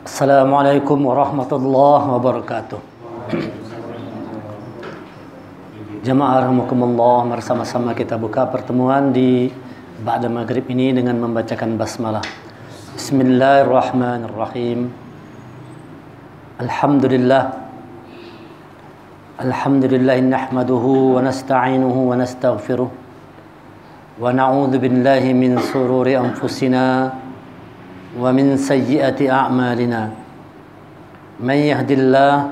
Assalamualaikum warahmatullahi wabarakatuh. Jamaah rahimakumullah, bersama-sama kita buka pertemuan di ba'da maghrib ini dengan membacakan basmalah. Bismillahirrahmanirrahim. Alhamdulillah nahmaduhu wa nasta'inuhu wa nastaghfiruh wa na'udzu billahi min sururi anfusina wa min sayyiati a'malina. Man yahdihillahu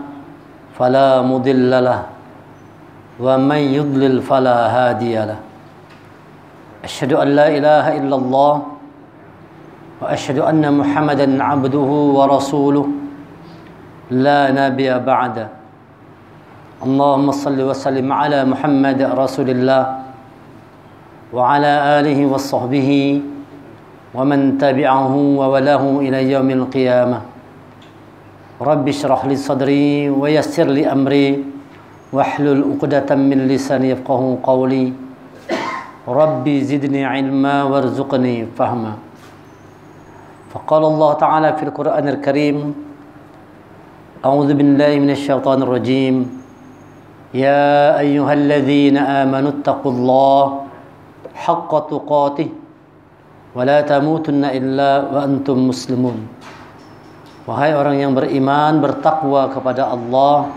fala mudilla lahu wa man yudlil fala hadiya lahu. Asyhadu an la ilaha illallah wa asyhadu anna Muhammadan 'abduhu wa rasuluh la nabiyya ba'da. Allahumma shalli wa sallim ala Muhammad rasulillah wa ala alihi wa sahbihi wa man tabi'ahu wa walahu ila yaumil qiyamah. Rabbi shrah li sadri wa yassir li amri wahlul 'uqdatam min lisani yafqahu qawli. Rabbi zidni ilma warzuqni fahma. Faqala Allah Ta'ala fil Qur'anil Karim, A'udzu billahi minasy syaithanir rajim. Ya ayyuhalladzina amanu taqullaha haqqa tuqatih wa la tamutunna illa wa antum muslimun. Wahai orang yang beriman, bertakwa kepada Allah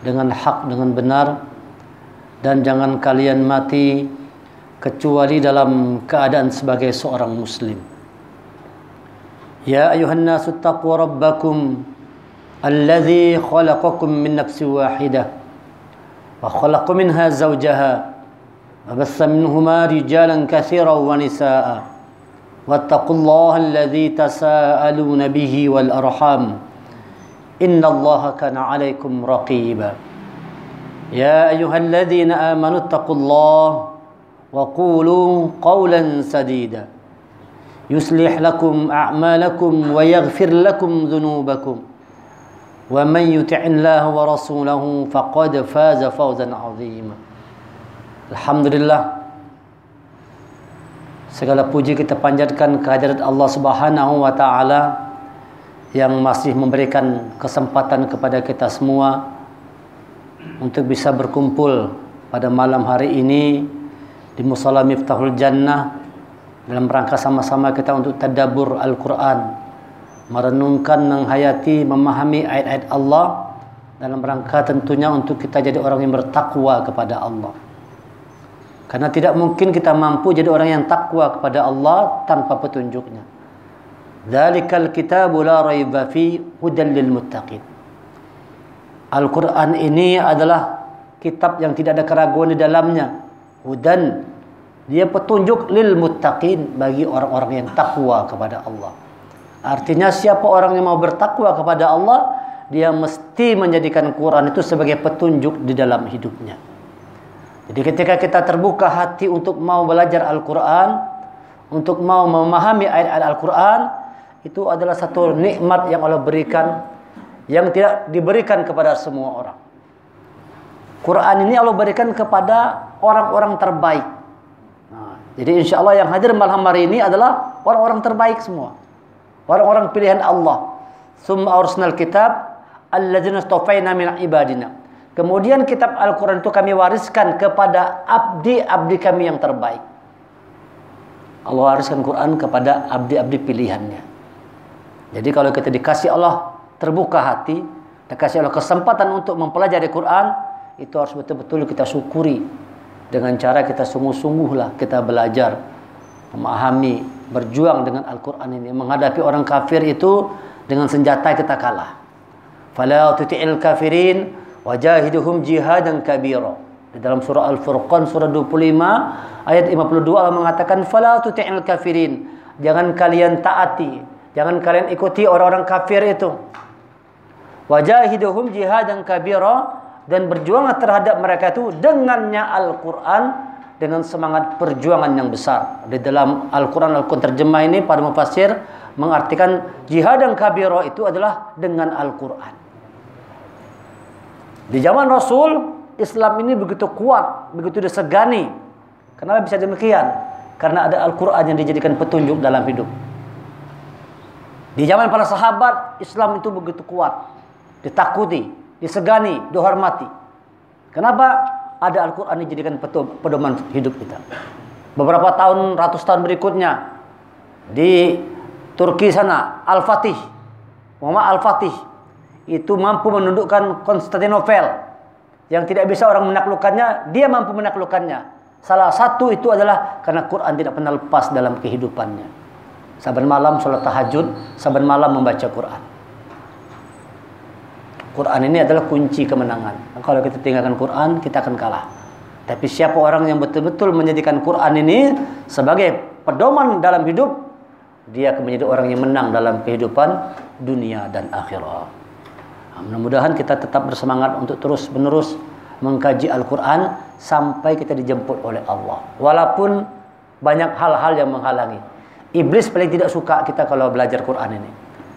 dengan hak, dengan benar, dan jangan kalian mati kecuali dalam keadaan sebagai seorang muslim. Ya ayuhan nasu taqu rabbakum alladzi khalaqakum min nafsin wahidah wa khalaqa minha zawjaha wa bassa minhuma rijalan katsiran wa nisaa'a. Wattaqullaha alladzi tasaaluna bihi wal arham innallaha kana 'alaikum raqiba. Ya ayyuhalladzina amanu taqullaha wa qulu qawlan sadida yuslih lakum a'malakum wa yaghfir lakum dhunubakum wa man yuti'illaha wa rasulahu faqad faza fawzan 'azima. Alhamdulillah, segala puji kita panjatkan kehadirat Allah Subhanahu wa Ta'ala yang masih memberikan kesempatan kepada kita semua untuk bisa berkumpul pada malam hari ini di Musala Miftahul Jannah dalam rangka sama-sama kita untuk tadabbur Al-Quran, merenungkan, menghayati, memahami ayat-ayat Allah dalam rangka tentunya untuk kita jadi orang yang bertakwa kepada Allah. Karena tidak mungkin kita mampu jadi orang yang takwa kepada Allah tanpa petunjuknya. Dzalikal kitabu la raiba fi hudan lil muttaqin. Al-Quran ini adalah kitab yang tidak ada keraguan di dalamnya. Hudan, dia petunjuk lil muttaqin, bagi orang-orang yang takwa kepada Allah. Artinya siapa orang yang mau bertakwa kepada Allah, dia mesti menjadikan Quran itu sebagai petunjuk di dalam hidupnya. Jadi ketika kita terbuka hati untuk mau belajar Al-Quran, untuk mau memahami ayat-ayat Al-Quran, itu adalah satu nikmat yang Allah berikan, yang tidak diberikan kepada semua orang. Quran ini Allah berikan kepada orang-orang terbaik. Nah, jadi insya Allah yang hadir malam hari ini adalah orang-orang terbaik semua, orang-orang pilihan Allah. Summa arsnal kitab alladzina istafaina min ibadina. Kemudian kitab Al-Quran itu kami wariskan kepada abdi-abdi kami yang terbaik. Allah wariskan Quran kepada abdi-abdi pilihannya. Jadi kalau kita dikasih Allah terbuka hati, dikasih Allah kesempatan untuk mempelajari Quran, itu harus betul-betul kita syukuri. Dengan cara kita sungguh-sungguhlah kita belajar, memahami, berjuang dengan Al-Quran ini. Menghadapi orang kafir itu dengan senjata kita kalah. Fala tuti'il kafirin wajahiduhum jihadan kabira. Di dalam surah Al-Furqan surah 25 ayat 52 Allah mengatakan fala tuti'il kafirin. Jangan kalian taati, jangan kalian ikuti orang-orang kafir itu. Wajahiduhum jihadan kabira, dan berjuanglah terhadap mereka itu dengannya Al-Quran, dengan semangat perjuangan yang besar. Di dalam Al-Quran, Al-Quran terjemah ini para mufassir mengartikan jihadan kabira itu adalah dengan Al-Quran. Di zaman Rasul, Islam ini begitu kuat, begitu disegani. Kenapa bisa demikian? Karena ada Al-Quran yang dijadikan petunjuk dalam hidup. Di zaman para sahabat, Islam itu begitu kuat, ditakuti, disegani, dihormati. Kenapa? Ada Al-Quran dijadikan pedoman hidup kita. Beberapa tahun, ratus tahun berikutnya, di Turki sana, Al-Fatih, Muhammad Al-Fatih, itu mampu menundukkan Konstantinopel. Yang tidak bisa orang menaklukkannya, dia mampu menaklukkannya. Salah satu itu adalah karena Quran tidak pernah lepas dalam kehidupannya. Saban malam sholat tahajud, saban malam membaca Quran. Quran ini adalah kunci kemenangan. Kalau kita tinggalkan Quran, kita akan kalah. Tapi siapa orang yang betul-betul menjadikan Quran ini sebagai pedoman dalam hidup, dia akan menjadi orang yang menang dalam kehidupan dunia dan akhirat. Mudah-mudahan kita tetap bersemangat untuk terus-menerus mengkaji Al-Quran sampai kita dijemput oleh Allah. Walaupun banyak hal-hal yang menghalangi. Iblis paling tidak suka kita kalau belajar Quran ini.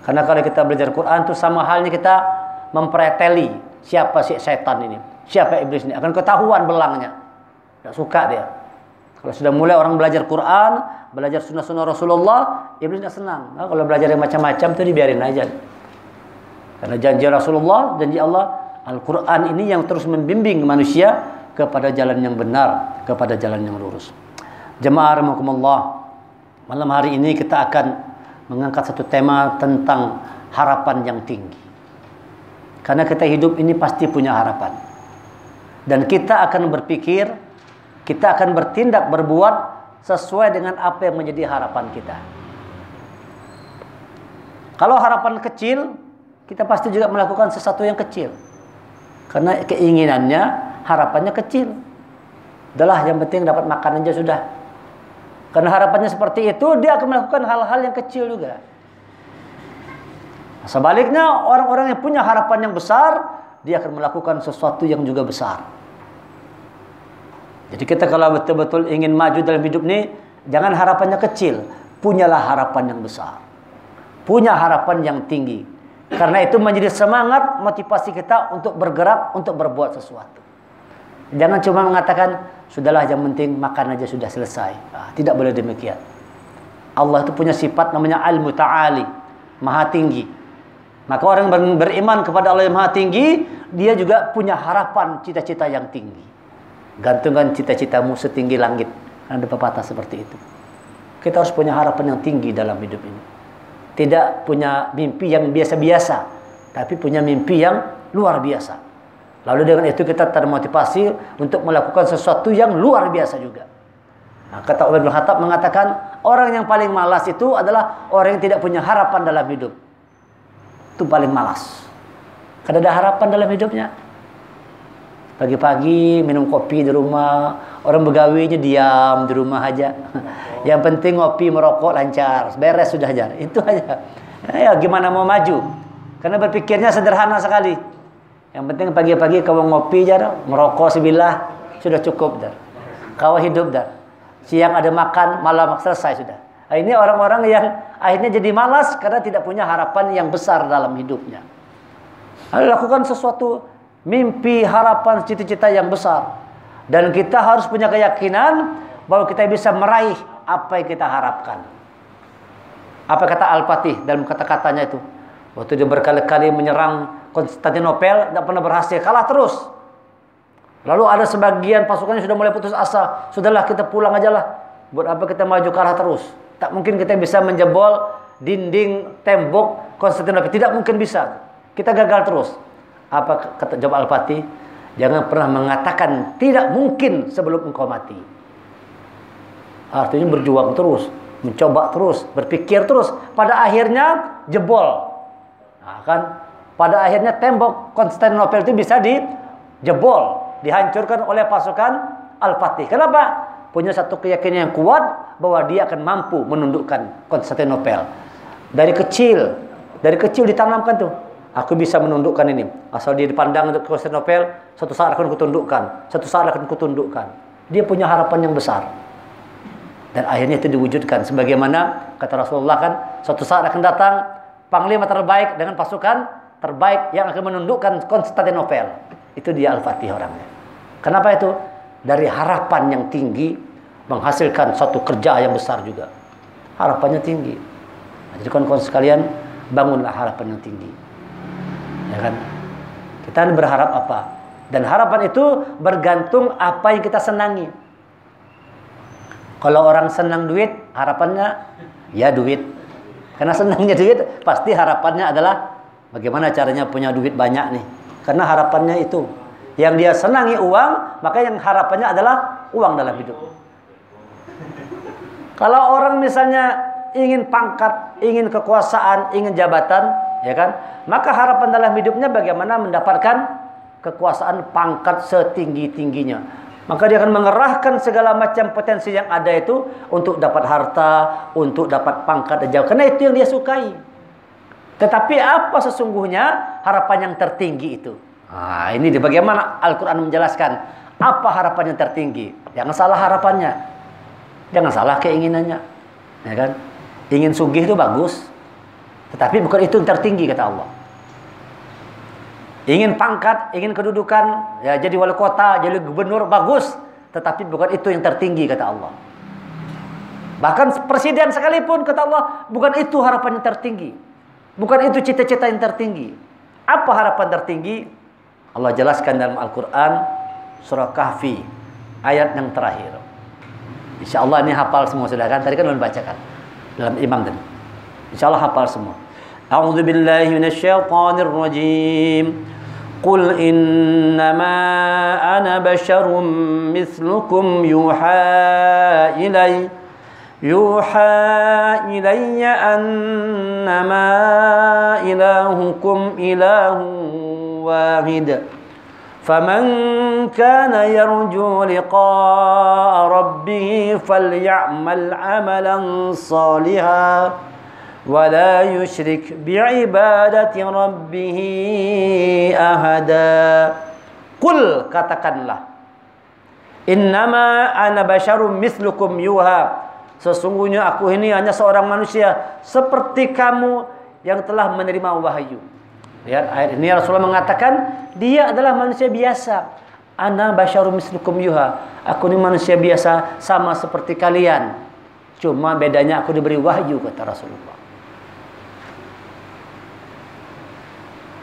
Karena kalau kita belajar Quran itu sama halnya kita mempreteli siapa si setan ini, siapa iblis ini. Akan ketahuan belangnya. Tidak suka dia. Kalau sudah mulai orang belajar Quran, belajar sunnah-sunnah Rasulullah, iblis tidak senang. Nah, kalau belajar yang macam-macam itu dibiarin aja. Karena janji Rasulullah, janji Allah, Al-Quran ini yang terus membimbing manusia kepada jalan yang benar, kepada jalan yang lurus. Jemaah rahimakumullah, malam hari ini kita akan mengangkat satu tema tentang harapan yang tinggi. Karena kita hidup ini pasti punya harapan. Dan kita akan berpikir, kita akan bertindak, berbuat sesuai dengan apa yang menjadi harapan kita. Kalau harapan kecil, kita pasti juga melakukan sesuatu yang kecil. Karena keinginannya, harapannya kecil. Udahlah, yang penting dapat makan aja sudah. Karena harapannya seperti itu, dia akan melakukan hal-hal yang kecil juga. Sebaliknya, orang-orang yang punya harapan yang besar, dia akan melakukan sesuatu yang juga besar. Jadi kita kalau betul-betul ingin maju dalam hidup ini, jangan harapannya kecil. Punyalah harapan yang besar. Punya harapan yang tinggi. Karena itu menjadi semangat, motivasi kita untuk bergerak, untuk berbuat sesuatu. Jangan cuma mengatakan, sudahlah yang penting makan aja sudah selesai. Tidak boleh demikian. Allah itu punya sifat namanya Al-Muta'ali, Maha Tinggi. Maka orang yang beriman kepada Allah yang Maha Tinggi, dia juga punya harapan, cita-cita yang tinggi. Gantungkan cita-citamu setinggi langit. Ada pepatah seperti itu. Kita harus punya harapan yang tinggi dalam hidup ini. Tidak punya mimpi yang biasa-biasa, tapi punya mimpi yang luar biasa. Lalu dengan itu kita termotivasi untuk melakukan sesuatu yang luar biasa juga. Nah, kata Umar bin Khattab mengatakan, orang yang paling malas itu adalah orang yang tidak punya harapan dalam hidup. Itu paling malas. Karena ada harapan dalam hidupnya. Pagi-pagi minum kopi di rumah, orang begawinya diam di rumah aja. Yang penting ngopi, merokok lancar, beres sudah aja. Itu aja. Ya gimana mau maju? Karena berpikirnya sederhana sekali. Yang penting pagi-pagi kau ngopi aja, merokok sebilah, sudah cukup dah. Kau hidup dah. Siang ada makan, malam selesai sudah. Nah, ini orang-orang yang akhirnya jadi malas karena tidak punya harapan yang besar dalam hidupnya. Lalu lakukan sesuatu, mimpi, harapan, cita-cita yang besar. Dan kita harus punya keyakinan bahwa kita bisa meraih apa yang kita harapkan. Apa kata Al-Fatih dalam kata-katanya itu? Waktu dia berkali-kali menyerang Konstantinopel, tidak pernah berhasil, kalah terus. Lalu ada sebagian pasukannya sudah mulai putus asa. Sudahlah kita pulang aja lah. Buat apa kita maju kalah terus? Tak mungkin kita bisa menjebol dinding tembok Konstantinopel. Tidak mungkin bisa. Kita gagal terus. Apa kata jawab Al-Fatih? Jangan pernah mengatakan tidak mungkin sebelum engkau mati. Artinya berjuang terus, mencoba terus, berpikir terus. Pada akhirnya jebol. Nah, kan? Pada akhirnya tembok Konstantinopel itu bisa dijebol, dihancurkan oleh pasukan Al-Fatih. Kenapa? Punya satu keyakinan yang kuat bahwa dia akan mampu menundukkan Konstantinopel. Dari kecil ditanamkan tuh. Aku bisa menundukkan ini. Asal dia dipandang untuk Konstantinopel, suatu saat akan kutundukkan. Suatu saat akan kutundukkan. Dia punya harapan yang besar. Dan akhirnya itu diwujudkan. Sebagaimana kata Rasulullah kan, suatu saat akan datang panglima terbaik dengan pasukan terbaik yang akan menundukkan Konstantinopel. Itu dia Al-Fatih orangnya. Kenapa itu? Dari harapan yang tinggi menghasilkan satu kerja yang besar juga. Harapannya tinggi. Nah, jadi kawan-kawan sekalian, bangunlah harapan yang tinggi. Ya kan? Kita berharap apa? Dan harapan itu bergantung apa yang kita senangi. Kalau orang senang duit, harapannya ya duit. Karena senangnya duit, pasti harapannya adalah bagaimana caranya punya duit banyak nih. Karena harapannya itu. Yang dia senangi uang, maka yang harapannya adalah uang dalam hidup. Kalau orang misalnya ingin pangkat, ingin kekuasaan, ingin jabatan, ya kan? Maka harapan dalam hidupnya bagaimana mendapatkan kekuasaan, pangkat setinggi-tingginya. Maka dia akan mengerahkan segala macam potensi yang ada itu untuk dapat harta, untuk dapat pangkat dan jabatan. Karena itu yang dia sukai. Tetapi apa sesungguhnya harapan yang tertinggi itu? Nah, ini bagaimana Al-Quran menjelaskan apa harapan yang tertinggi. Jangan salah harapannya, jangan salah keinginannya, ya kan? Ingin sugih itu bagus, tetapi bukan itu yang tertinggi kata Allah. Ingin pangkat, ingin kedudukan, ya jadi wali kota, jadi gubernur bagus, tetapi bukan itu yang tertinggi kata Allah. Bahkan presiden sekalipun kata Allah, bukan itu harapan yang tertinggi, bukan itu cita-cita yang tertinggi. Apa harapan tertinggi? Allah jelaskan dalam Al-Quran surah Kahfi ayat yang terakhir. Insya Allah ini hafal semua sudah kan? Tadi kan belum bacakan dalam imam tadi. Insya Allah hafal semua. A'udzu billahi minasyaitonir rajim. Qul innama ana basyarum mithlukum yuha ilayya annama ilahukum ilahun wahid. Faman kana yarju liqa'a rabbih faly'amal 'amalan shalihan wala yusyrik bi'ibadati rabbih ahada. Qul, katakanlah, innama ana basyarum mislukum yuha, sesungguhnya aku ini hanya seorang manusia seperti kamu yang telah menerima wahyu. Lihat ayat ini Rasulullah mengatakan dia adalah manusia biasa. Ana basyarum mislukum yuha, aku ini manusia biasa sama seperti kalian, cuma bedanya aku diberi wahyu kata Rasulullah.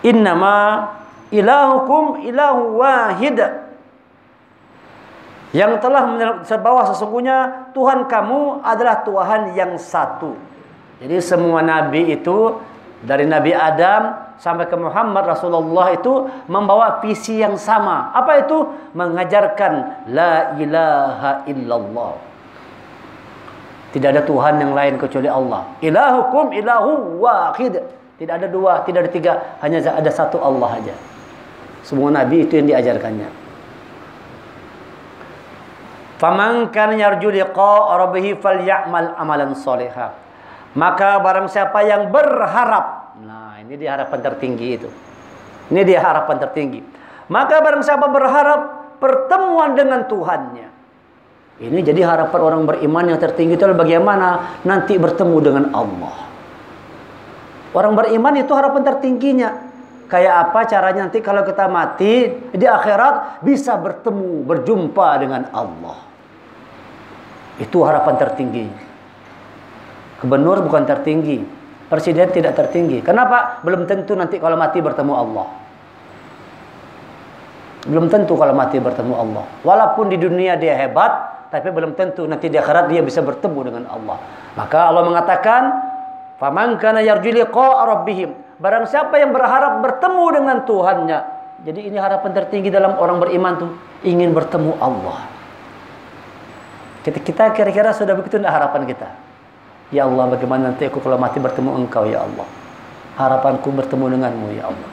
Innama ilahukum ilahu wahid, yang telah bahwa sesungguhnya Tuhan kamu adalah Tuhan yang satu. Jadi semua nabi itu dari Nabi Adam sampai ke Muhammad Rasulullah itu membawa visi yang sama. Apa itu? Mengajarkan la ilaha illallah. Tidak ada Tuhan yang lain kecuali Allah. Ilahukum ilahu wahid. Tidak ada dua, tidak ada tiga, hanya ada satu Allah saja. Semua nabi itu yang diajarkannya. Faman kana yarju liqa'a rabbih falyamal amalan shalihan. Maka barang siapa yang berharap, nah ini dia harapan tertinggi itu. Ini dia harapan tertinggi. Maka barang siapa berharap pertemuan dengan Tuhannya. Ini jadi harapan orang beriman yang tertinggi itu adalah bagaimana nanti bertemu dengan Allah. Orang beriman itu harapan tertingginya. Kayak apa caranya nanti kalau kita mati di akhirat bisa bertemu, berjumpa dengan Allah. Itu harapan tertinggi. Gubernur bukan tertinggi, presiden tidak tertinggi. Kenapa? Belum tentu nanti kalau mati bertemu Allah. Belum tentu kalau mati bertemu Allah. Walaupun di dunia dia hebat, tapi belum tentu nanti di akhirat dia bisa bertemu dengan Allah. Maka Allah mengatakan, faman kana yarju liqa'a rabbihim, barang siapa yang berharap bertemu dengan Tuhannya. Jadi ini harapan tertinggi dalam orang beriman tuh, ingin bertemu Allah. Kita kira-kira sudah begitu enggak harapan kita? Ya Allah, bagaimana nanti aku kalau mati bertemu Engkau ya Allah. Harapanku bertemu denganmu ya Allah.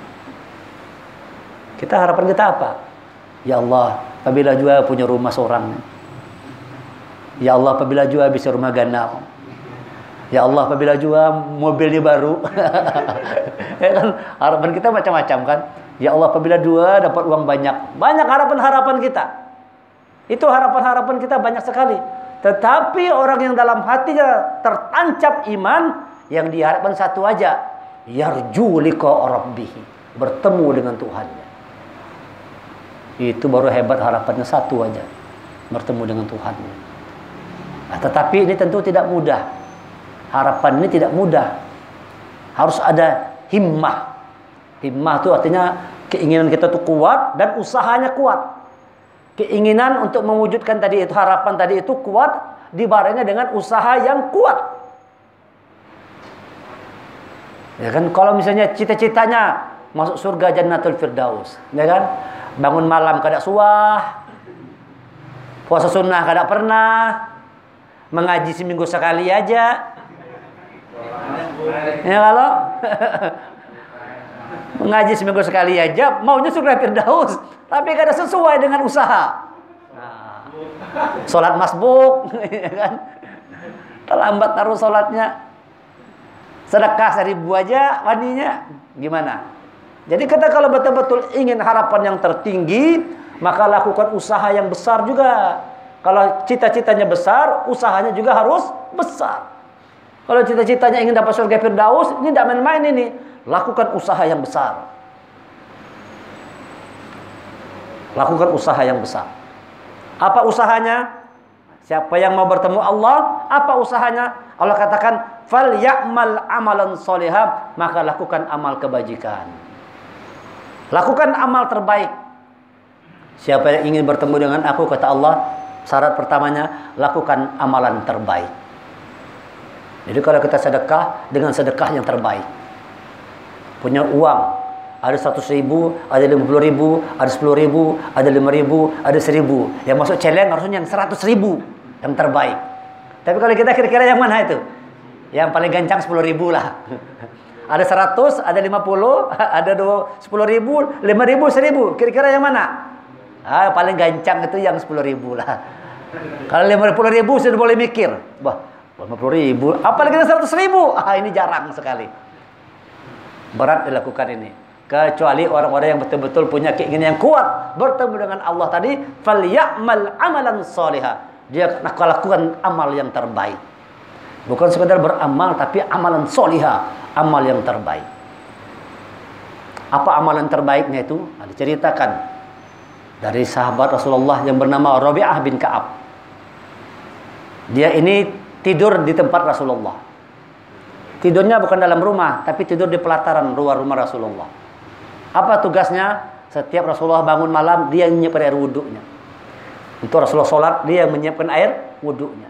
Kita harapan kita apa? Ya Allah, apabila juga punya rumah seorang. Ya Allah, apabila juga bisa rumah ganal. Ya Allah, apabila juga mobilnya baru. Ya kan? Harapan kita macam-macam kan. Ya Allah, apabila juga dapat uang banyak. Banyak harapan-harapan kita. Itu harapan-harapan kita banyak sekali. Tetapi orang yang dalam hatinya tertancap iman, yang diharapkan satu aja. Yarju liqa rabbih, bertemu dengan Tuhannya. Itu baru hebat, harapannya satu aja. Bertemu dengan Tuhannya. Nah, tetapi ini tentu tidak mudah. Harapan ini tidak mudah. Harus ada himmah. Himmah itu artinya keinginan kita tuh kuat dan usahanya kuat. Keinginan untuk mewujudkan tadi itu, harapan tadi itu kuat, dibarengi dengan usaha yang kuat. Ya kan, kalau misalnya cita-citanya masuk surga Jannatul Firdaus, ya kan? Bangun malam kada suah, puasa sunnah kada pernah, mengaji seminggu sekali aja. Ya kalau mengaji seminggu sekali aja, maunya surga Firdaus, tapi kada sesuai dengan usaha. Nah, sholat masbuk, ya kan? Terlambat taruh sholatnya. Sedekah 1000 aja waninya, gimana? Jadi kita kalau betul-betul ingin harapan yang tertinggi, maka lakukan usaha yang besar juga. Kalau cita-citanya besar, usahanya juga harus besar. Kalau cita-citanya ingin dapat surga Firdaus, ini tidak main-main ini. Lakukan usaha yang besar. Lakukan usaha yang besar. Apa usahanya? Siapa yang mau bertemu Allah, apa usahanya? Allah katakan, "Fal ya'mal amalan sholihan", maka lakukan amal kebajikan. Lakukan amal terbaik. Siapa yang ingin bertemu dengan aku, kata Allah, syarat pertamanya, lakukan amalan terbaik. Jadi kalau kita sedekah, dengan sedekah yang terbaik. Punya uang, ada 100.000, ada 50.000, ada 10.000, ada 5.000, ada 1.000. Yang masuk celeng harusnya yang 100.000, yang terbaik. Tapi kalau kita kira-kira yang mana itu? Yang paling gancang 10.000 lah. Ada 100, ada 50, ada 10.000, 5.000, 1.000. Kira-kira yang mana? Paling gancang itu yang 10.000 lah. Kalau 50.000 sudah boleh mikir. Wah, 50.000, apalagi 100.000. Ini jarang sekali. Berat dilakukan ini. Kecuali orang-orang yang betul-betul punya keinginan yang kuat bertemu dengan Allah tadi, falyamal amalan sholiha. Dia nak lakukan amal yang terbaik. Bukan sekedar beramal, tapi amalan sholiha, amal yang terbaik. Apa amalan terbaiknya itu? Diceritakan dari sahabat Rasulullah yang bernama Rabi'ah bin Ka'ab. Dia ini tidur di tempat Rasulullah. Tidurnya bukan dalam rumah, tapi tidur di pelataran luar rumah Rasulullah. Apa tugasnya? Setiap Rasulullah bangun malam, dia menyiapkan air wudhunya. Untuk Rasulullah sholat, dia yang menyiapkan air wudhunya.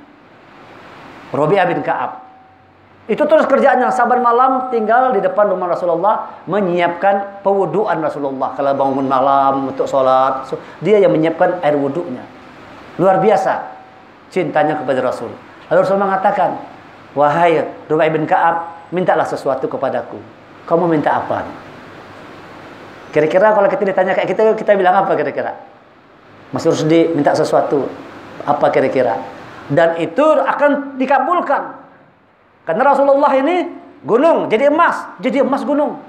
Rabi'ah bin Ka'ab. Itu terus kerjaannya, saban malam tinggal di depan rumah Rasulullah, menyiapkan pewuduan Rasulullah. Kalau bangun malam untuk sholat, dia yang menyiapkan air wudhunya. Luar biasa cintanya kepada Rasul. Lalu Rasul mengatakan, "Wahai Rabi'ah bin Ka'ab, mintalah sesuatu kepadaku." Kamu minta apa? Kira-kira kalau kita ditanya kayak kita bilang apa kira-kira? Mas Rusdi minta sesuatu. Apa kira-kira? Dan itu akan dikabulkan. Karena Rasulullah ini gunung jadi emas gunung.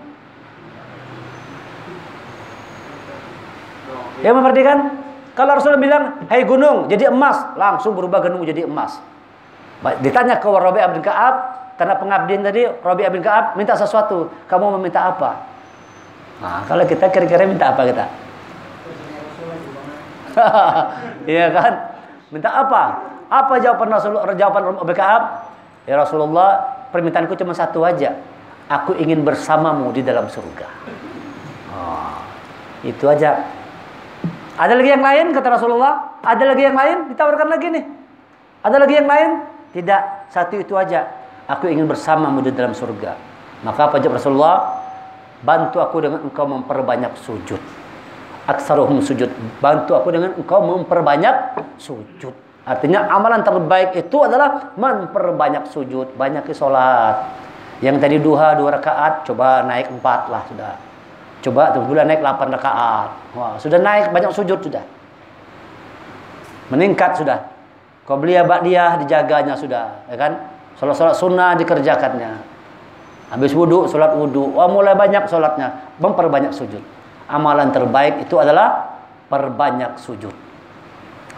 Ya mengerti kan? Kalau Rasulullah bilang, "Hai gunung, jadi emas", langsung berubah gunung jadi emas. Ditanya ke Rabi'ah bin Ka'ab, karena pengabdian tadi, Rabi'ah bin Ka'ab minta sesuatu. Kamu meminta apa? Nah, kalau kita kira-kira minta apa kita? Iya kan? Minta apa? Apa jawaban Rasulullah? Jawaban Rabi'ah bin Ka'ab? Ya Rasulullah, permintaanku cuma satu aja. Aku ingin bersamamu di dalam surga. Itu aja. Ada lagi yang lain kata Rasulullah? Ada lagi yang lain? Ditawarkan lagi nih. Ada lagi yang lain? Tidak, satu itu aja. Aku ingin bersamamu di dalam surga. Maka apa jawab Rasulullah? Bantu aku dengan engkau memperbanyak sujud. Aksaruhum sujud. Bantu aku dengan engkau memperbanyak sujud. Artinya amalan terbaik itu adalah memperbanyak sujud, banyak sholat. Yang tadi duha 2 rakaat, coba naik 4 lah sudah. Coba bulan naik 8 rakaat. Wah, sudah naik banyak sujud sudah. Meningkat sudah. Qobliyah ba'diyah dijaganya sudah, ya kan? Salat sunnah dikerjakannya. Habis wudu, salat wudu. Wah, mulai banyak salatnya, memperbanyak sujud. Amalan terbaik itu adalah perbanyak sujud.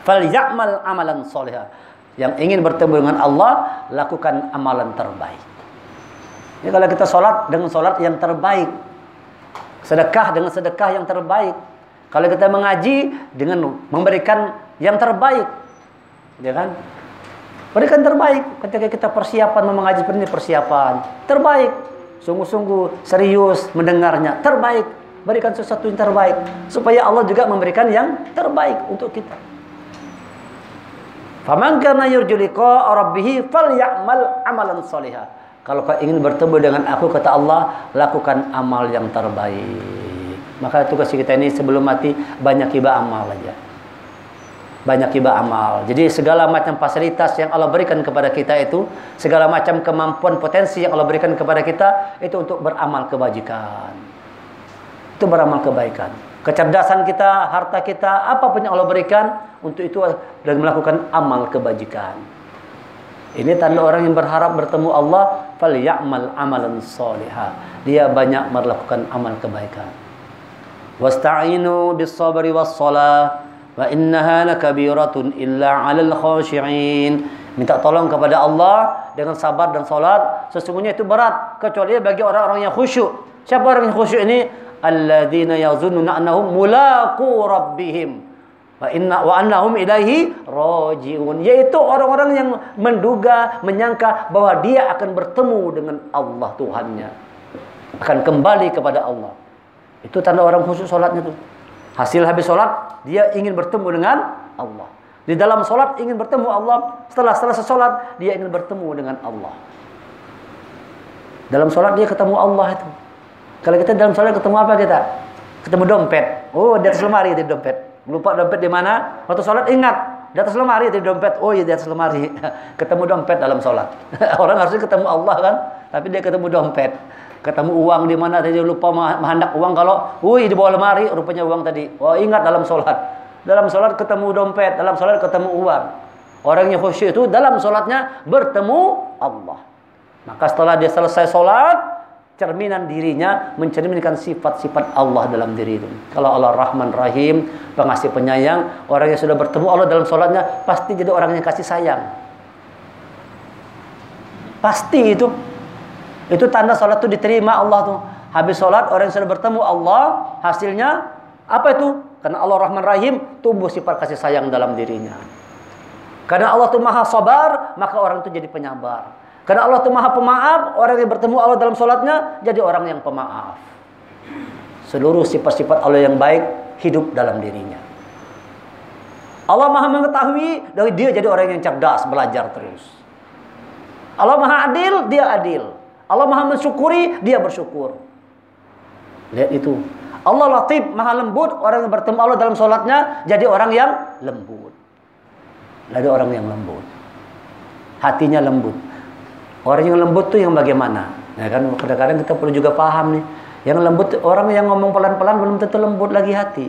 Falyamal amalan sholiha. Yang ingin bertemu dengan Allah, lakukan amalan terbaik. Ini kalau kita sholat dengan sholat yang terbaik, sedekah dengan sedekah yang terbaik. Kalau kita mengaji dengan memberikan yang terbaik, ya kan? Berikan terbaik. Ketika kita persiapan mengaji seperti ini, persiapan terbaik. sungguh-sungguh serius mendengarnya, terbaik, berikan sesuatu yang terbaik supaya Allah juga memberikan yang terbaik untuk kita. Faman kana yarju liqa'a rabbih falyamal amalan shaliha. Kalau kau ingin bertemu dengan aku, kata Allah, lakukan amal yang terbaik. Maka tugas kita ini sebelum mati banyak hibah amal aja. Banyak hibah amal. Jadi segala macam fasilitas yang Allah berikan kepada kita itu, segala macam kemampuan potensi yang Allah berikan kepada kita itu untuk beramal kebajikan. Itu beramal kebaikan. Kecerdasan kita, harta kita, apapun yang Allah berikan, untuk itu dan melakukan amal kebajikan. Ini tanda orang yang berharap bertemu Allah, falyamal amalan shaliha. Dia banyak melakukan amal kebaikan. Wasta'inu bis-sabri was-shalah wa innaha lakabiratun illa 'alal khashi'in. Minta tolong kepada Allah dengan sabar dan salat, sesungguhnya itu berat kecuali bagi orang-orang yang khusyuk. Siapa orang yang khusyuk ini? Alladzina yazunnuna annahum mulaqu rabbihim wa annahum ilaihi raji'un. Yaitu orang-orang yang menduga, menyangka bahwa dia akan bertemu dengan Allah Tuhannya, akan kembali kepada Allah. Itu tanda orang khusyuk salatnya tuh. Hasil habis sholat, dia ingin bertemu dengan Allah. Di dalam sholat ingin bertemu Allah. Setelah selesai sholat, dia ingin bertemu dengan Allah. Dalam sholat dia ketemu Allah itu. Kalau kita dalam sholat ketemu apa kita? Ketemu dompet. Oh, di atas lemari ada dompet. Lupa dompet di mana? Waktu sholat ingat. Di atas lemari ada dompet. Oh iya, di atas lemari. Ketemu dompet dalam sholat. Orang harusnya ketemu Allah kan? Tapi dia ketemu dompet. Ketemu uang di mana tadi, lupa menghendak uang, kalau di bawah lemari rupanya uang tadi. Oh, ingat dalam sholat. Dalam sholat ketemu dompet, dalam sholat ketemu uang. Orang yang khusyuk itu dalam sholatnya bertemu Allah. Maka setelah dia selesai sholat, cerminan dirinya mencerminkan sifat-sifat Allah dalam diri itu. Kalau Allah Rahman Rahim, pengasih penyayang, orang yang sudah bertemu Allah dalam sholatnya pasti jadi orang yang kasih sayang. Pasti itu. Itu tanda sholat itu diterima Allah tuh. Habis sholat orang yang sudah bertemu Allah, hasilnya apa itu? Karena Allah Rahman Rahim, tumbuh sifat kasih sayang dalam dirinya. Karena Allah itu maha sabar, maka orang itu jadi penyabar. Karena Allah itu maha pemaaf, orang yang bertemu Allah dalam sholatnya jadi orang yang pemaaf. Seluruh sifat-sifat Allah yang baik hidup dalam dirinya. Allah maha mengetahui, dari dia jadi orang yang cerdas, belajar terus. Allah maha adil, dia adil. Allah maha mensyukuri, dia bersyukur. Lihat itu. Allah latif, maha lembut. Orang yang bertemu Allah dalam sholatnya jadi orang yang lembut. Jadi orang yang lembut. Hatinya lembut. Orang yang lembut itu yang bagaimana? Ya kan, kadang-kadang kita perlu juga paham nih. Yang lembut, orang yang ngomong pelan-pelan belum tentu lembut lagi hati.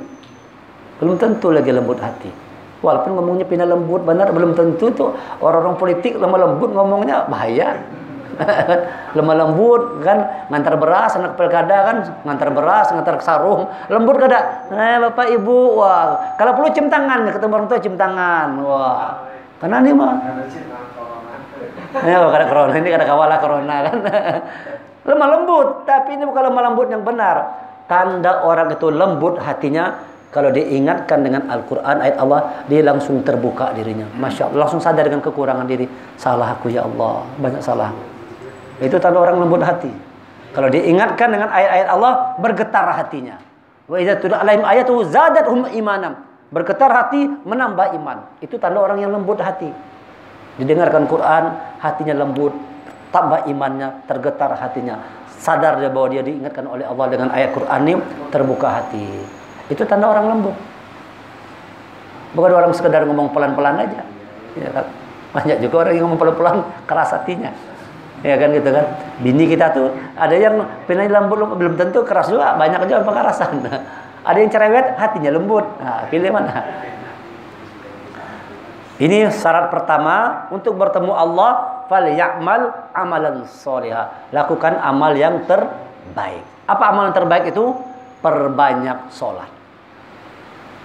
Belum tentu lagi lembut hati. Walaupun ngomongnya pindah lembut, benar, belum tentu tuh. Orang-orang politik lemah lembut ngomongnya bahaya. Lemah lembut kan, ngantar beras anak pilkada kan, ngantar beras, ngantar sarung, lembut kada. Bapak ibu, wah, kalau perlu cium tangan, ketemu orang tua cium tangan, wah, karena ini mah, ya kada corona, ini kada kawala corona kan. Lemah lembut, tapi ini bukan lemah lembut yang benar. Tanda orang itu lembut hatinya, kalau diingatkan dengan Al-Quran, ayat Allah, dia langsung terbuka dirinya. Masya Allah, langsung sadar dengan kekurangan diri. Salah aku ya Allah, banyak salah. Itu tanda orang lembut hati. Kalau diingatkan dengan ayat-ayat Allah, bergetar hatinya. Wa idza tuliyat alaihim ayatuhu zadatuhum imanan. Bergetar hati, menambah iman. Itu tanda orang yang lembut hati. Didengarkan Quran, hatinya lembut, tambah imannya, tergetar hatinya. Sadar dia bahwa dia diingatkan oleh Allah dengan ayat Quran ini, terbuka hati. Itu tanda orang lembut. Bukan orang sekedar ngomong pelan-pelan aja. Ya kan? Banyak juga orang yang ngomong pelan-pelan keras hatinya. Ya kan gitu kan. Bini kita tuh ada yang pinanya lembut, belum tentu keras juga, banyak juga pengarasan. Ada yang cerewet, hatinya lembut. Nah, pilih mana? Ini syarat pertama untuk bertemu Allah, falyamal amalan shaliha. Lakukan amal yang terbaik. Apa amal yang terbaik itu? Perbanyak sholat.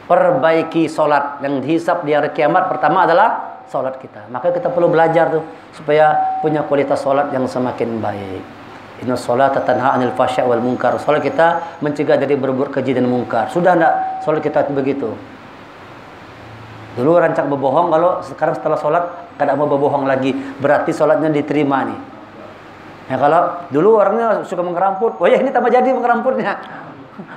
Perbaiki sholat. Yang dihisab di hari kiamat pertama adalah sholat kita. Maka kita perlu belajar tuh supaya punya kualitas sholat yang semakin baik. Inna sholata tanha 'anil fahsya' wal munkar. Sholat kita mencegah dari berbuat keji dan mungkar. Sudah enggak sholat kita begitu? Dulu rancak berbohong, kalau sekarang setelah sholat kada mau berbohong lagi, berarti sholatnya diterima nih. Ya kalau dulu orangnya suka mengeramput, oh ya ini tambah jadi mengeramputnya.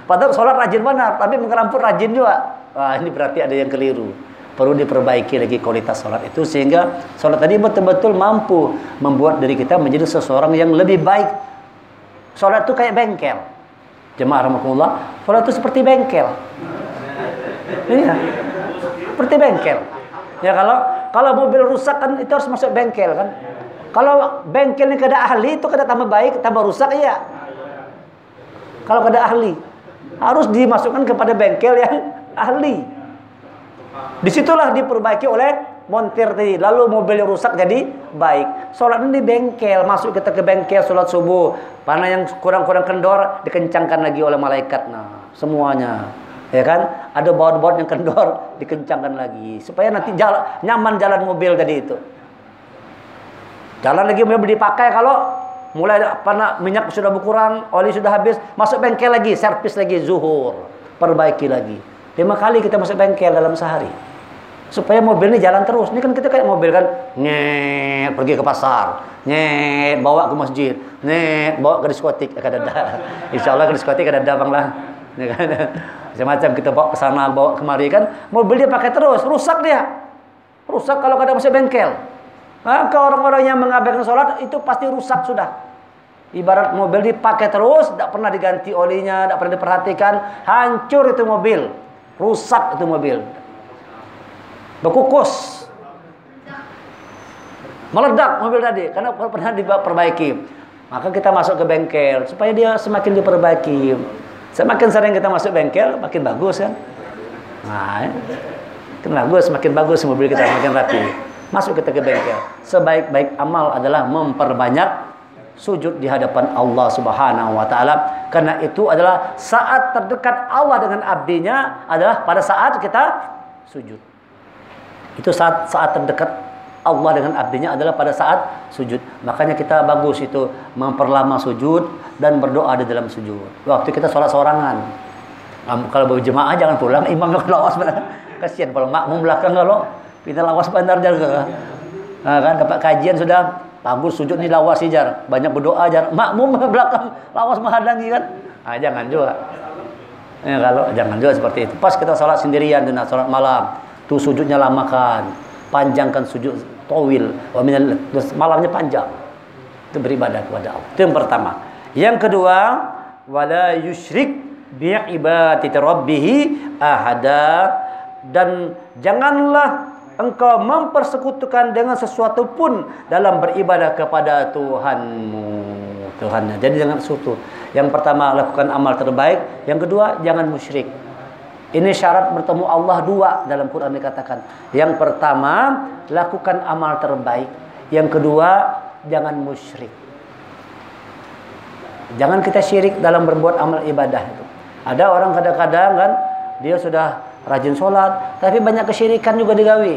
Padahal sholat rajin benar, tapi mengeramput rajin juga. Wah, ini berarti ada yang keliru. Perlu diperbaiki lagi kualitas sholat itu, sehingga sholat tadi betul-betul mampu membuat diri kita menjadi seseorang yang lebih baik. Sholat itu kayak bengkel. Jemaah rahmatullah, sholat itu seperti bengkel. Iya, seperti bengkel. Ya kalau mobil rusak kan itu harus masuk bengkel kan. Kalau bengkel ini kada ahli itu kada tambah baik, tambah rusak iya. Kalau kada ahli harus dimasukkan kepada bengkel yang ahli. Disitulah diperbaiki oleh montir tadi. Lalu mobil yang rusak jadi baik. Sholat ini di bengkel, masuk kita ke bengkel sholat subuh. Mana yang kurang-kurang kendor dikencangkan lagi oleh malaikat. Nah, semuanya. Ya kan? Ada baut-baut yang kendor dikencangkan lagi supaya nanti nyaman jalan mobil tadi itu. Jalan lagi mobil dipakai kalau mulai minyak sudah berkurang, oli sudah habis, masuk bengkel lagi, servis lagi zuhur, perbaiki lagi. 5 kali kita masuk bengkel dalam sehari. Supaya mobil ini jalan terus. Ini kan kita kayak mobil kan, nyet pergi ke pasar, nyet bawa ke masjid, nyet bawa ke diskotik, kada ada. Insyaallah ke diskotik kada ada bang lah. Ya kan? Macam-macam kita bawa ke sana, bawa kemari kan, mobil dia pakai terus, rusak dia. Rusak kalau kada masuk bengkel. Maka orang-orang yang mengabaikan sholat itu pasti rusak sudah. Ibarat mobil dipakai terus, tidak pernah diganti olinya, tidak pernah diperhatikan, hancur itu mobil, rusak itu mobil, berkukus, meledak mobil tadi karena pernah diperbaiki. Maka kita masuk ke bengkel supaya dia semakin diperbaiki. Semakin sering kita masuk bengkel, makin bagus kan? Nah, makin bagus, semakin bagus mobil kita, semakin rapi. Masuk kita ke bengkel. Sebaik-baik amal adalah memperbanyak sujud di hadapan Allah Subhanahu wa taala. Karena itu adalah saat terdekat Allah dengan abdinya adalah pada saat kita sujud. Itu saat terdekat Allah dengan abdinya adalah pada saat sujud. Makanya kita bagus itu memperlama sujud dan berdoa di dalam sujud. Waktu kita sholat sorangan. Kalau berjemaah jangan pulang, imamnya lawas. Kasihan kalau makmum belakang kalau kita lawas bandar jaga. Nah, kan dapat kajian sudah bagus sujud ni lawas jar. Banyak berdoa jar. Makmum belakang lawas menghalangi kan. Ah, jangan juga. Ya, kalau jangan juga seperti itu. Pas kita salat sendirian dan salat malam, tuh sujudnya lamakan. Panjangkan sujud tawil. Malamnya panjang. Itu beribadah kepada Allah. Itu yang pertama. Yang kedua, wala yusyrik bi ibadati rabbih ahada, dan janganlah engkau mempersekutukan dengan sesuatu pun dalam beribadah kepada Tuhannya. Jadi jangan sekutu. Yang pertama, lakukan amal terbaik. Yang kedua, jangan musyrik. Ini syarat bertemu Allah dua dalam Quran dikatakan. Yang pertama, lakukan amal terbaik. Yang kedua, jangan musyrik. Jangan kita syirik dalam berbuat amal ibadah itu. Ada orang kadang-kadang kan dia sudah rajin sholat, tapi banyak kesyirikan juga digawe.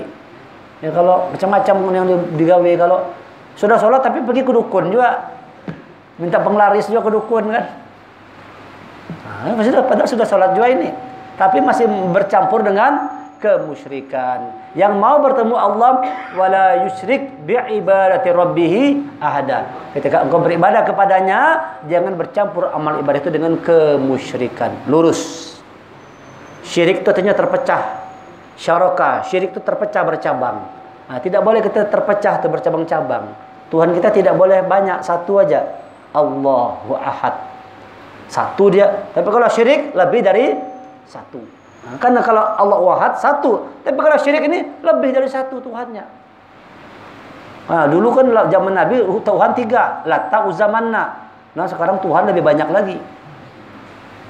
Ya kalau macam-macam yang digawe, kalau sudah sholat tapi pergi ke dukun juga, minta penglaris juga ke dukun kan. Nah, padahal sudah sholat juga ini, tapi masih bercampur dengan kemusyrikan. Yang mau bertemu Allah, wala yusyrik bi ibadati rabbih ahada. Ketika engkau beribadah kepadanya, jangan bercampur amal ibadah itu dengan kemusyrikan. Lurus. Syirik itu artinya terpecah. Syaraka, syirik itu terpecah bercabang. Nah, tidak boleh kita terpecah atau bercabang-cabang. Tuhan kita tidak boleh banyak, satu aja. Allahu Ahad. Satu dia. Tapi kalau syirik lebih dari satu. Nah, karena kalau Allahu Ahad satu, tapi kalau syirik ini lebih dari satu Tuhannya. Nah, dulu kan zaman Nabi Tuhan 3, Lata, Uzza, Manna. Nah, sekarang Tuhan lebih banyak lagi.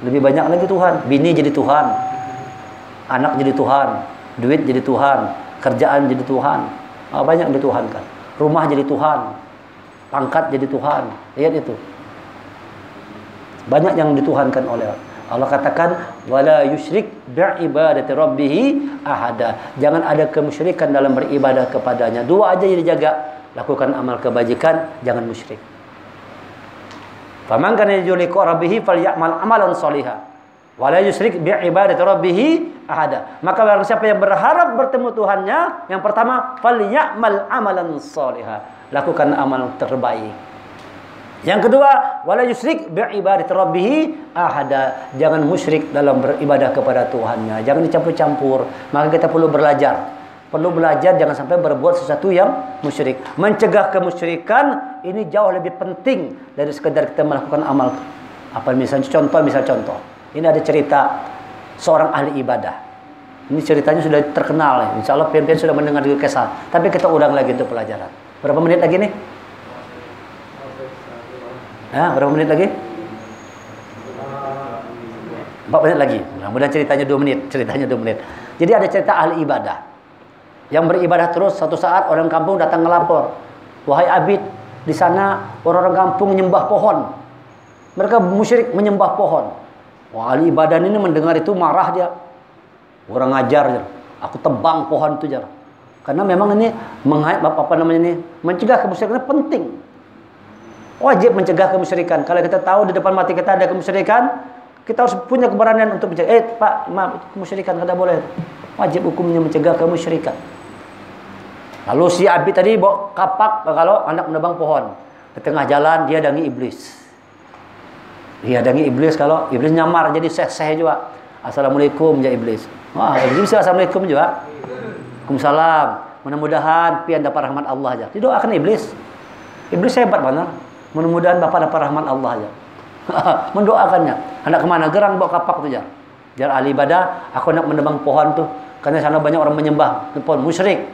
Lebih banyak lagi Tuhan. Bini jadi Tuhan. Anak jadi Tuhan, duit jadi Tuhan, kerjaan jadi Tuhan, banyak dituhankan. Rumah jadi Tuhan, pangkat jadi Tuhan. Lihat itu, banyak yang dituhankan oleh Allah. Katakan wala yusyrik bi ibadati rabbih ahada. Jangan ada kemusyrikan dalam beribadah kepadanya. Dua aja yang dijaga. Lakukan amal kebajikan, jangan musyrik. Faman kana yarju liqa rabbih falyamal amalan shalihan. Wala yusyrik bi ibadati rabbih ahada. Maka barang siapa yang berharap bertemu Tuhannya, yang pertama falyamal amalan shaliha. Lakukan amal terbaik. Yang kedua, wala yusyrik bi ibadati rabbih ahada. Jangan musyrik dalam beribadah kepada Tuhannya. Jangan dicampur-campur. Maka kita perlu belajar. Perlu belajar jangan sampai berbuat sesuatu yang musyrik. Mencegah kemusyrikan ini jauh lebih penting dari sekedar kita melakukan amal. Apa misalnya contoh. Ini ada cerita seorang ahli ibadah. Ini ceritanya sudah terkenal. Insya Allah pian-pian sudah mendengar di kisah. Tapi kita ulang lagi untuk pelajaran. Berapa menit lagi nih? Berapa menit lagi? 4 menit lagi. Mudah-mudahan ceritanya 2 menit. Jadi ada cerita ahli ibadah yang beribadah terus. Satu saat orang kampung datang ngelapor, wahai abid, di sana orang-orang kampung menyembah pohon. Mereka musyrik menyembah pohon. Wah, ahli ibadah ini mendengar itu marah dia. Orang ngajar, aku tebang pohon itu jar. Karena memang ini mencegah kemusyrikan penting. Wajib mencegah kemusyrikan. Kalau kita tahu di depan mata kita ada kemusyrikan, kita harus punya keberanian untuk mencegah. Pak, maaf, kemusyrikan kada boleh. Wajib hukumnya mencegah kemusyrikan. Lalu si abid tadi bawa kapak kalau anak menebang pohon. Di tengah jalan dia dangi iblis. Kalau iblis nyamar jadi seh juga. Assalamualaikum ya iblis. Wah, iblis assalamualaikum juga. Waalaikumsalam. Mudah-mudahan pian dapat rahmat Allah aja. Didoakan iblis. Iblis hebat benar. Mudah-mudahan bapak dapat rahmat Allah aja. Mendoakannya. Anak kemana? Gerang bawa kapak tu jar. Jar ahli ibadah, aku nak menebang pohon tu. Karena sana banyak orang menyembah pohon musyrik.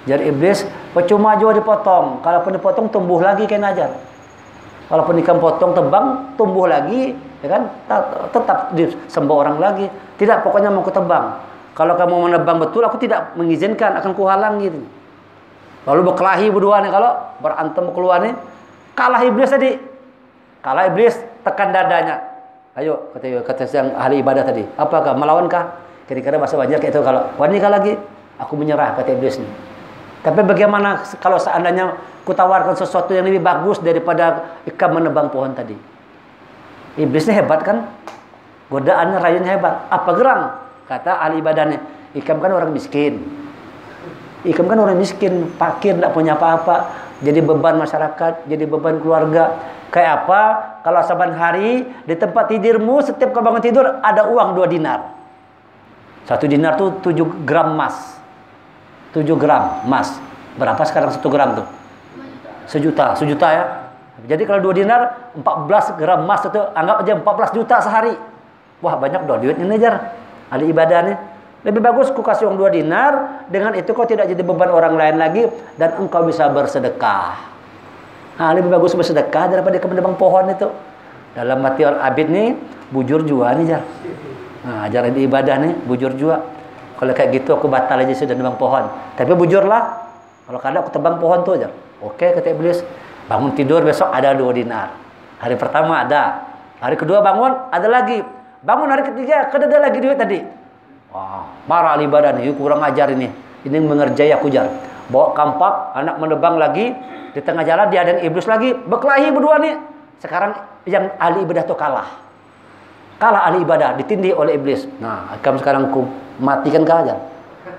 Jar iblis, percuma juga dipotong. Kalaupun dipotong tumbuh lagi kena ajar. Walaupun ikan potong tebang tumbuh lagi, ya kan? Tetap disembah orang lagi. Tidak, pokoknya mau ku tebang. Kalau kamu menebang betul, aku tidak mengizinkan, akan kuhalang gitu. Lalu berkelahi berdua nih, kalau berantem keluar nih, kalah iblis tadi. Kalah iblis, tekan dadanya. Ayo, kata yang ahli ibadah tadi. Apakah melawankah? Kira-kira bahasa Banjar kayak itu. Kalau wanita lagi, aku menyerah, kata iblis nih. Tapi bagaimana kalau seandainya kutawarkan sesuatu yang lebih bagus daripada ikan menebang pohon tadi? Iblisnya hebat kan? Godaannya, rayunya hebat. Apa gerang? Kata ahli ibadahnya. Ikan kan orang miskin. Fakir, tidak punya apa-apa. Jadi beban masyarakat, jadi beban keluarga. Kayak apa? Kalau saban hari di tempat tidurmu, setiap kau bangun tidur ada uang 2 dinar. 1 dinar tuh 7 gram emas. 7 gram emas. Berapa sekarang 1 gram tuh? 1 juta ya. Jadi kalau 2 dinar 14 gram emas itu anggap aja 14 juta sehari. Wah, banyak dong duitnya ngejar. Ahli ibadah nih. Lebih bagus ku kasih uang 2 dinar, dengan itu kau tidak jadi beban orang lain lagi dan engkau bisa bersedekah. Nah, lebih bagus bersedekah daripada kau menebang pohon itu. Dalam hati orang abid nih, bujur jua nih jar. Nah, ajaran di ibadah nih, bujur jua. Kalau kayak gitu aku batal aja sudah nebang pohon. Tapi bujurlah. Kalau kadang aku tebang pohon tuh jar. Oke, kata iblis. Bangun tidur besok ada 2 dinar. Hari pertama ada. Hari kedua bangun ada lagi. Bangun hari ketiga ada lagi duit tadi. Wah, marah ahli ibadah nih, kurang ajar ini. Ini mengerjai aku jar. Bawa kampak, anak menebang lagi. Di tengah jalan dia dan iblis lagi. Berkelahi berdua nih. Sekarang yang ahli ibadah tuh kalah. Kalah ahli ibadah, ditindih oleh iblis. Nah, kamu sekarang ku matikan kah jar?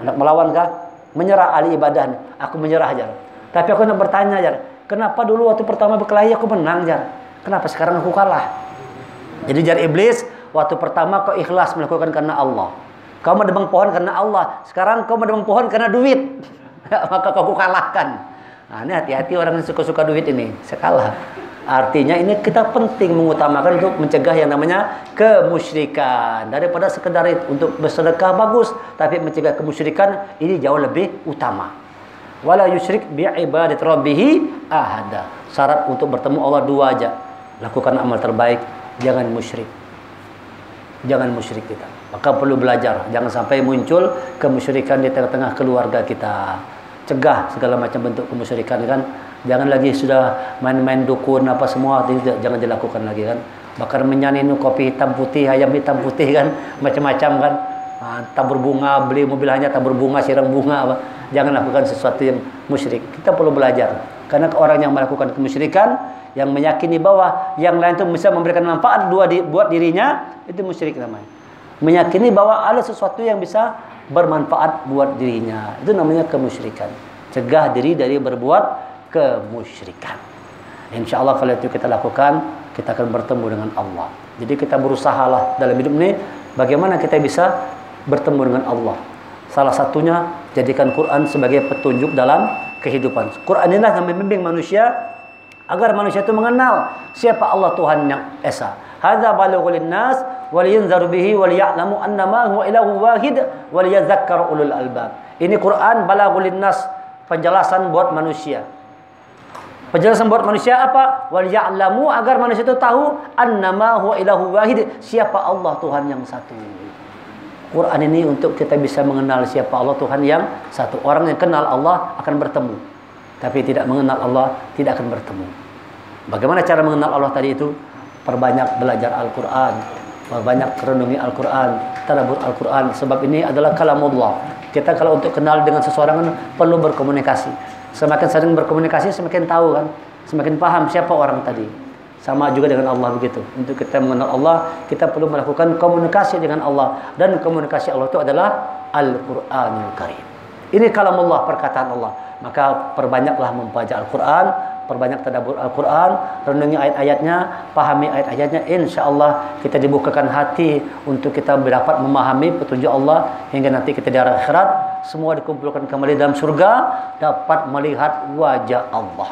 Anak melawan kah? Menyerah ahli ibadah nih. Aku menyerah jar. Tapi aku nak bertanya jar. Kenapa dulu waktu pertama berkelahi aku menang jar? Kenapa sekarang aku kalah? Jadi jar iblis, waktu pertama kau ikhlas melakukan karena Allah. Kau menebang pohon karena Allah. Sekarang kau menebang pohon karena duit. Maka kau kalahkan. Nah, ini hati-hati orang yang suka-suka duit ini. Saya kalah. Artinya ini kita penting mengutamakan untuk mencegah yang namanya kemusyrikan. Daripada sekedar untuk bersedekah bagus. Tapi mencegah kemusyrikan ini jauh lebih utama. Wala yusyrik bi'ibadati rabbih ahada. Syarat untuk bertemu Allah 2 aja. Lakukan amal terbaik. Jangan musyrik. Jangan musyrik kita. Maka perlu belajar. Jangan sampai muncul kemusyrikan di tengah-tengah keluarga kita. Cegah segala macam bentuk kemusyrikan kan. Jangan lagi sudah main-main dukun apa semua. Jangan dilakukan lagi kan. Bakar menyan ini kopi hitam putih, ayam hitam putih kan. Macam-macam kan. Tabur bunga, beli mobil hanya tabur bunga, siram bunga apa. Jangan lakukan sesuatu yang musyrik. Kita perlu belajar. Karena orang yang melakukan kemusyrikan, yang meyakini bahwa yang lain itu bisa memberikan manfaat buat dirinya, itu musyrik namanya. Meyakini bahwa ada sesuatu yang bisa bermanfaat buat dirinya, itu namanya kemusyrikan. Cegah diri dari berbuat kemusyrikan. Insya Allah kalau itu kita lakukan, kita akan bertemu dengan Allah. Jadi kita berusahalah dalam hidup ini bagaimana kita bisa bertemu dengan Allah. Salah satunya jadikan Quran sebagai petunjuk dalam kehidupan. Quran inilah yang membimbing manusia agar manusia itu mengenal siapa Allah Tuhan yang esa. Hadza balaghul linnas wa liyunzaru bihi wa liya'lamu annama huwa ilahu wahid wa liyadhakkaru ulul albab. Ini Quran balaghul linnas, penjelasan buat manusia. Penjelasan buat manusia apa? Wal ya'lamu, agar manusia itu tahu annama huwa ilahu wahid, siapa Allah Tuhan yang satu. Quran ini untuk kita bisa mengenal siapa Allah Tuhan yang satu. Orang yang kenal Allah akan bertemu, tapi tidak mengenal Allah tidak akan bertemu. Bagaimana cara mengenal Allah tadi itu? Perbanyak belajar Al-Quran, perbanyak renungi Al-Quran, tadabbur Al-Quran. Sebab ini adalah kalamullah. Kita kalau untuk kenal dengan seseorang perlu berkomunikasi. Semakin sering berkomunikasi semakin tahu kan, semakin paham siapa orang tadi. Sama juga dengan Allah begitu. Untuk kita mengenal Allah, kita perlu melakukan komunikasi dengan Allah. Dan komunikasi Allah itu adalah Al-Quranul Karim. Ini kalamullah, perkataan Allah. Maka perbanyaklah membaca Al-Quran, perbanyak tadabbur Al-Quran, renungi ayat-ayatnya, pahami ayat-ayatnya. Insya Allah kita dibukakan hati untuk kita dapat memahami petunjuk Allah. Hingga nanti kita di akhirat, semua dikumpulkan kembali dalam surga, dapat melihat wajah Allah.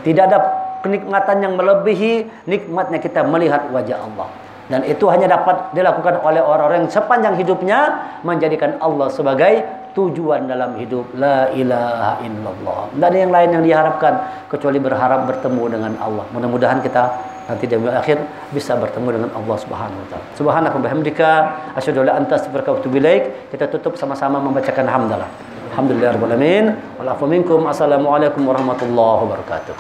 Tidak ada kenikmatan yang melebihi nikmatnya kita melihat wajah Allah. Dan itu hanya dapat dilakukan oleh orang-orang yang sepanjang hidupnya menjadikan Allah sebagai tujuan dalam hidup. La ilaha illallah. Tidak ada yang lain yang diharapkan kecuali berharap bertemu dengan Allah. Mudah-mudahan kita nanti di akhir bisa bertemu dengan Allah Subhanahu wa taala. Subhanaka wa bihamdika asyhadu an la ilaha illa anta astaghfiruka wa atubu ilaik. Kita tutup sama-sama membacakan hamdalah. Alhamdulillahirabbil alamin. Wal afu minkum. Assalamualaikum warahmatullahi wabarakatuh.